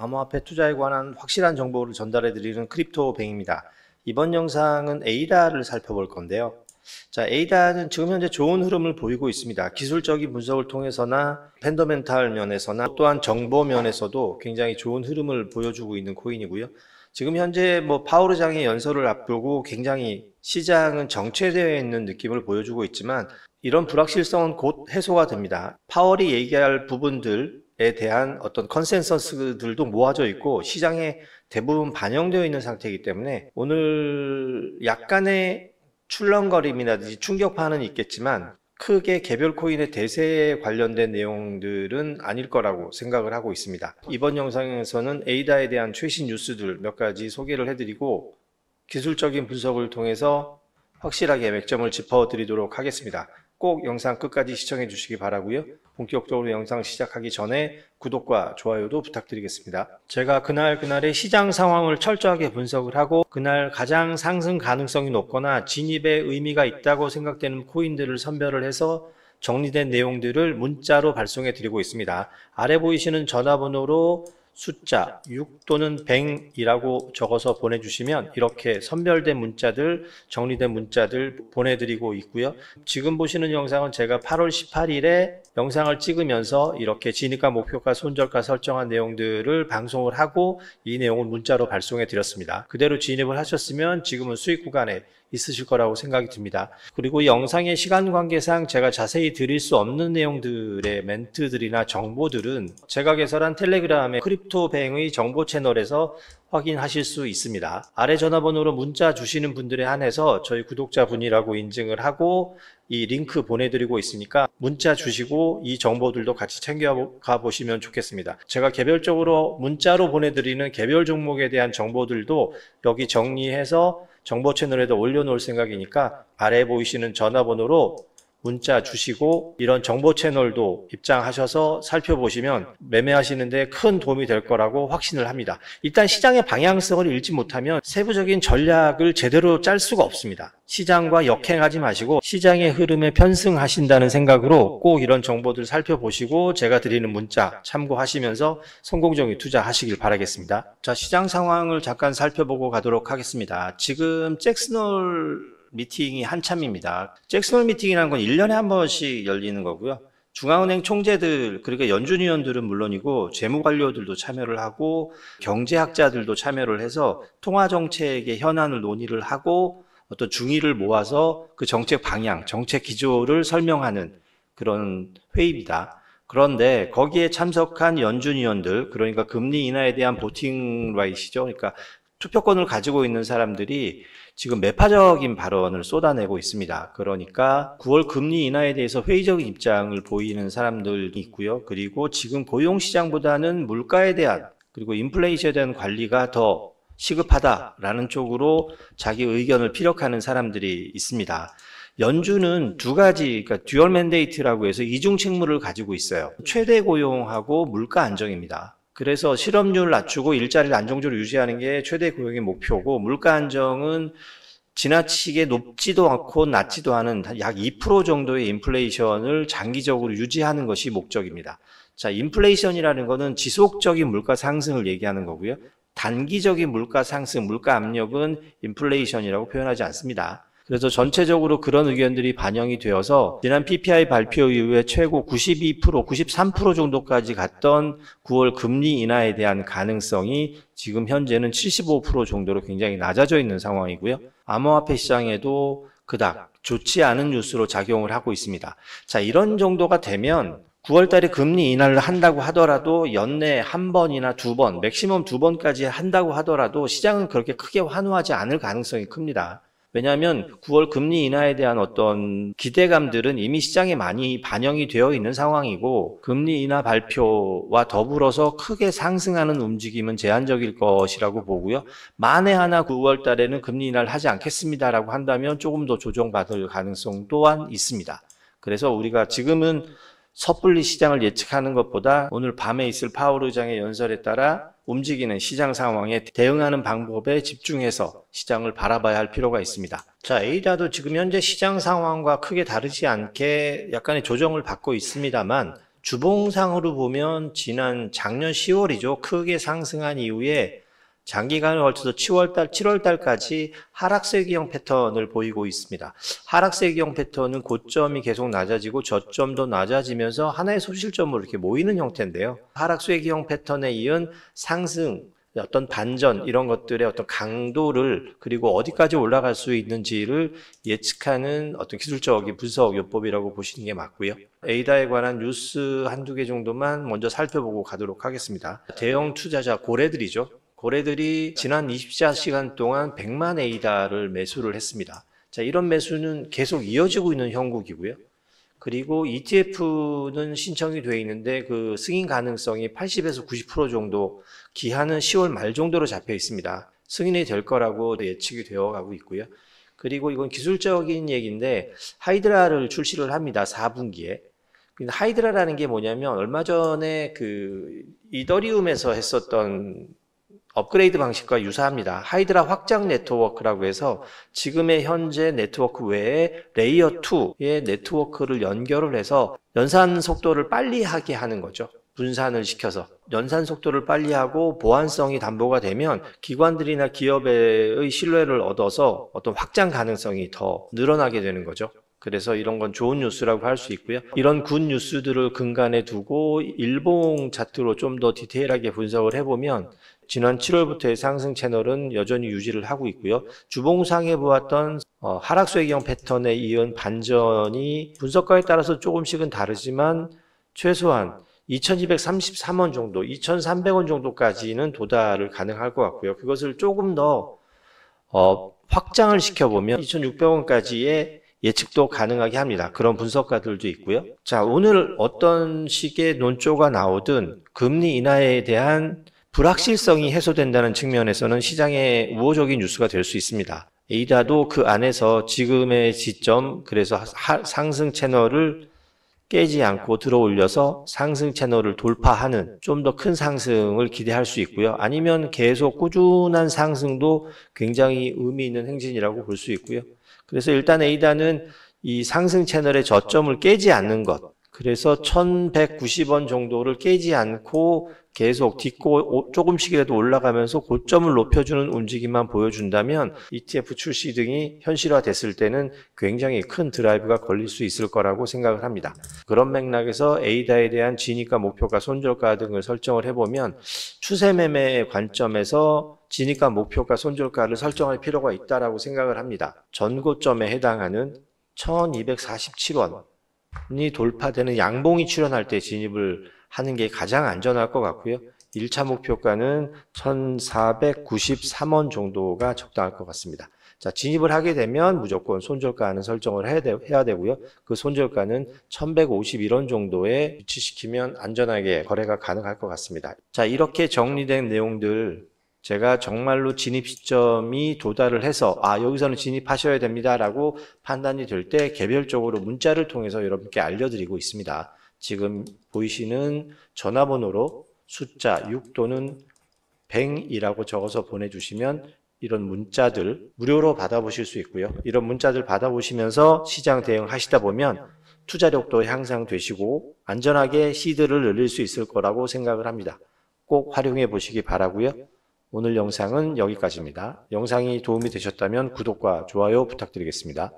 암호화폐 투자에 관한 확실한 정보를 전달해드리는 크립토뱅입니다. 이번 영상은 에이다를 살펴볼 건데요. 자, 에이다는 지금 현재 좋은 흐름을 보이고 있습니다. 기술적인 분석을 통해서나 펀더멘탈 면에서나 또한 정보 면에서도 굉장히 좋은 흐름을 보여주고 있는 코인이고요. 지금 현재 파월 의장의 연설을 앞두고 굉장히 시장은 정체되어 있는 느낌을 보여주고 있지만 이런 불확실성은 곧 해소가 됩니다. 파월이 얘기할 부분들에 대한 어떤 컨센서스들도 모아져 있고 시장에 대부분 반영되어 있는 상태이기 때문에 오늘 약간의 출렁거림이라든지 충격파는 있겠지만 크게 개별 코인의 대세에 관련된 내용들은 아닐 거라고 생각을 하고 있습니다. 이번 영상에서는 에이다에 대한 최신 뉴스들 몇 가지 소개를 해드리고 기술적인 분석을 통해서 확실하게 맥점을 짚어드리도록 하겠습니다. 꼭 영상 끝까지 시청해 주시기 바라고요. 본격적으로 영상 시작하기 전에 구독과 좋아요도 부탁드리겠습니다. 제가 그날의 시장 상황을 철저하게 분석을 하고 그날 가장 상승 가능성이 높거나 진입에 의미가 있다고 생각되는 코인들을 선별을 해서 정리된 내용들을 문자로 발송해 드리고 있습니다. 아래 보이시는 전화번호로 숫자 6 또는 100이라고 적어서 보내주시면 이렇게 선별된 문자들, 정리된 문자들 보내드리고 있고요. 지금 보시는 영상은 제가 8월 18일에 영상을 찍으면서 이렇게 진입가, 목표가, 손절가 설정한 내용들을 방송을 하고 이 내용을 문자로 발송해 드렸습니다. 그대로 진입을 하셨으면 지금은 수익 구간에 있으실 거라고 생각이 듭니다. 그리고 영상의 시간 관계상 제가 자세히 드릴 수 없는 내용들의 멘트들이나 정보들은 제가 개설한 텔레그램의 크립토뱅의 정보 채널에서 확인하실 수 있습니다. 아래 전화번호로 문자 주시는 분들에 한해서 저희 구독자분이라고 인증을 하고 이 링크 보내드리고 있으니까 문자 주시고 이 정보들도 같이 챙겨가 보시면 좋겠습니다. 제가 개별적으로 문자로 보내드리는 개별 종목에 대한 정보들도 여기 정리해서 정보 채널에다 올려놓을 생각이니까 아래 보이시는 전화번호로 문자 주시고 이런 정보 채널도 입장하셔서 살펴보시면 매매하시는데 큰 도움이 될 거라고 확신을 합니다. 일단 시장의 방향성을 읽지 못하면 세부적인 전략을 제대로 짤 수가 없습니다. 시장과 역행하지 마시고 시장의 흐름에 편승하신다는 생각으로 꼭 이런 정보들 살펴보시고 제가 드리는 문자 참고하시면서 성공적인 투자하시길 바라겠습니다. 자, 시장 상황을 잠깐 살펴보고 가도록 하겠습니다. 지금 잭슨홀 미팅이 한참입니다. 잭슨홀 미팅이라는 건 1년에 한 번씩 열리는 거고요. 중앙은행 총재들, 그러니까 연준위원들은 물론이고 재무관료들도 참여를 하고 경제학자들도 참여를 해서 통화정책의 현안을 논의를 하고 어떤 중의를 모아서 그 정책 방향, 정책 기조를 설명하는 그런 회의입니다. 그런데 거기에 참석한 연준위원들, 그러니까 금리 인하에 대한 보팅 라이트이죠. 그러니까 투표권을 가지고 있는 사람들이 지금 매파적인 발언을 쏟아내고 있습니다. 그러니까 9월 금리 인하에 대해서 회의적인 입장을 보이는 사람들이 있고요. 그리고 지금 고용시장보다는 물가에 대한 그리고 인플레이션에 대한 관리가 더 시급하다라는 쪽으로 자기 의견을 피력하는 사람들이 있습니다. 연준은 두 가지, 그러니까 듀얼 맨데이트라고 해서 이중 책무를 가지고 있어요. 최대 고용하고 물가 안정입니다. 그래서 실업률 낮추고 일자리를 안정적으로 유지하는 게 최대 고용의 목표고 물가 안정은 지나치게 높지도 않고 낮지도 않은 약 2% 정도의 인플레이션을 장기적으로 유지하는 것이 목적입니다. 자, 인플레이션이라는 것은 지속적인 물가 상승을 얘기하는 거고요. 단기적인 물가 상승, 물가 압력은 인플레이션이라고 표현하지 않습니다. 그래서 전체적으로 그런 의견들이 반영이 되어서 지난 PPI 발표 이후에 최고 92%, 93% 정도까지 갔던 9월 금리 인하에 대한 가능성이 지금 현재는 75% 정도로 굉장히 낮아져 있는 상황이고요. 암호화폐 시장에도 그닥 좋지 않은 뉴스로 작용을 하고 있습니다. 자, 이런 정도가 되면 9월 달에 금리 인하를 한다고 하더라도 연내 한 번이나 두 번, 맥시멈 두 번까지 한다고 하더라도 시장은 그렇게 크게 환호하지 않을 가능성이 큽니다. 왜냐하면 9월 금리 인하에 대한 어떤 기대감들은 이미 시장에 많이 반영이 되어 있는 상황이고 금리 인하 발표와 더불어서 크게 상승하는 움직임은 제한적일 것이라고 보고요. 만에 하나 9월 달에는 금리 인하를 하지 않겠습니다라고 한다면 조금 더 조정받을 가능성 또한 있습니다. 그래서 우리가 지금은 섣불리 시장을 예측하는 것보다 오늘 밤에 있을 파월 의장의 연설에 따라 움직이는 시장 상황에 대응하는 방법에 집중해서 시장을 바라봐야 할 필요가 있습니다. 자, 에이다도 지금 현재 시장 상황과 크게 다르지 않게 약간의 조정을 받고 있습니다만 주봉상으로 보면 지난 작년 10월이죠. 크게 상승한 이후에 장기간을 걸쳐서 7월달까지 하락세기형 패턴을 보이고 있습니다. 하락세기형 패턴은 고점이 계속 낮아지고 저점도 낮아지면서 하나의 소실점으로 이렇게 모이는 형태인데요. 하락세기형 패턴에 이은 상승, 어떤 반전 이런 것들의 어떤 강도를 그리고 어디까지 올라갈 수 있는지를 예측하는 어떤 기술적인 분석 요법이라고 보시는 게 맞고요. 에이다에 관한 뉴스 한두 개 정도만 먼저 살펴보고 가도록 하겠습니다. 대형 투자자 고래들이죠. 고래들이 지난 24시간 동안 100만 에이다를 매수를 했습니다. 자, 이런 매수는 계속 이어지고 있는 형국이고요. 그리고 ETF는 신청이 되어 있는데 그 승인 가능성이 80에서 90% 정도, 기한은 10월 말 정도로 잡혀 있습니다. 승인이 될 거라고 예측이 되어 가고 있고요. 그리고 이건 기술적인 얘기인데 하이드라를 출시를 합니다. 4분기에. 하이드라라는 게 뭐냐면 얼마 전에 그 이더리움에서 했었던 업그레이드 방식과 유사합니다. 하이드라 확장 네트워크라고 해서 지금의 현재 네트워크 외에 레이어 2의 네트워크를 연결을 해서 연산 속도를 빨리 하게 하는 거죠. 분산을 시켜서 연산 속도를 빨리 하고 보안성이 담보가 되면 기관들이나 기업의 신뢰를 얻어서 어떤 확장 가능성이 더 늘어나게 되는 거죠. 그래서 이런 건 좋은 뉴스라고 할 수 있고요. 이런 굿 뉴스들을 근간에 두고 일봉 차트로 좀 더 디테일하게 분석을 해보면 지난 7월부터의 상승 채널은 여전히 유지를 하고 있고요. 주봉상에 보았던 하락수혜경 패턴에 이은 반전이 분석가에 따라서 조금씩은 다르지만 최소한 2233원 정도, 2300원 정도까지는 도달을 가능할 것 같고요. 그것을 조금 더 확장을 시켜보면 2600원까지의 예측도 가능하게 합니다. 그런 분석가들도 있고요. 자, 오늘 어떤 식의 논조가 나오든 금리 인하에 대한 불확실성이 해소된다는 측면에서는 시장의 우호적인 뉴스가 될 수 있습니다. 에이다도 그 안에서 지금의 지점, 그래서 상승 채널을 깨지 않고 들어 올려서 상승 채널을 돌파하는 좀 더 큰 상승을 기대할 수 있고요. 아니면 계속 꾸준한 상승도 굉장히 의미 있는 행진이라고 볼 수 있고요. 그래서 일단 에이다는 이 상승 채널의 저점을 깨지 않는 것, 그래서 1190원 정도를 깨지 않고 계속 딛고 조금씩이라도 올라가면서 고점을 높여주는 움직임만 보여준다면 ETF 출시 등이 현실화됐을 때는 굉장히 큰 드라이브가 걸릴 수 있을 거라고 생각을 합니다. 그런 맥락에서 에이다에 대한 진입가, 목표가, 손절가 등을 설정을 해보면 추세 매매의 관점에서 진입가, 목표가, 손절가를 설정할 필요가 있다고 생각을 합니다. 전고점에 해당하는 1247원 이 돌파되는 양봉이 출현할 때 진입을 하는 게 가장 안전할 것 같고요. 1차 목표가는 1493원 정도가 적당할 것 같습니다. 자, 진입을 하게 되면 무조건 손절가는 설정을 해야 되고요. 그 손절가는 1151원 정도에 위치시키면 안전하게 거래가 가능할 것 같습니다. 자, 이렇게 정리된 내용들 제가 정말로 진입 시점이 도달을 해서 여기서는 진입하셔야 됩니다 라고 판단이 될 때 개별적으로 문자를 통해서 여러분께 알려드리고 있습니다. 지금 보이시는 전화번호로 숫자 6 또는 100이라고 적어서 보내주시면 이런 문자들 무료로 받아보실 수 있고요. 이런 문자들 받아보시면서 시장 대응하시다 보면 투자력도 향상되시고 안전하게 시드를 늘릴 수 있을 거라고 생각을 합니다. 꼭 활용해 보시기 바라고요. 오늘 영상은 여기까지입니다. 영상이 도움이 되셨다면 구독과 좋아요 부탁드리겠습니다.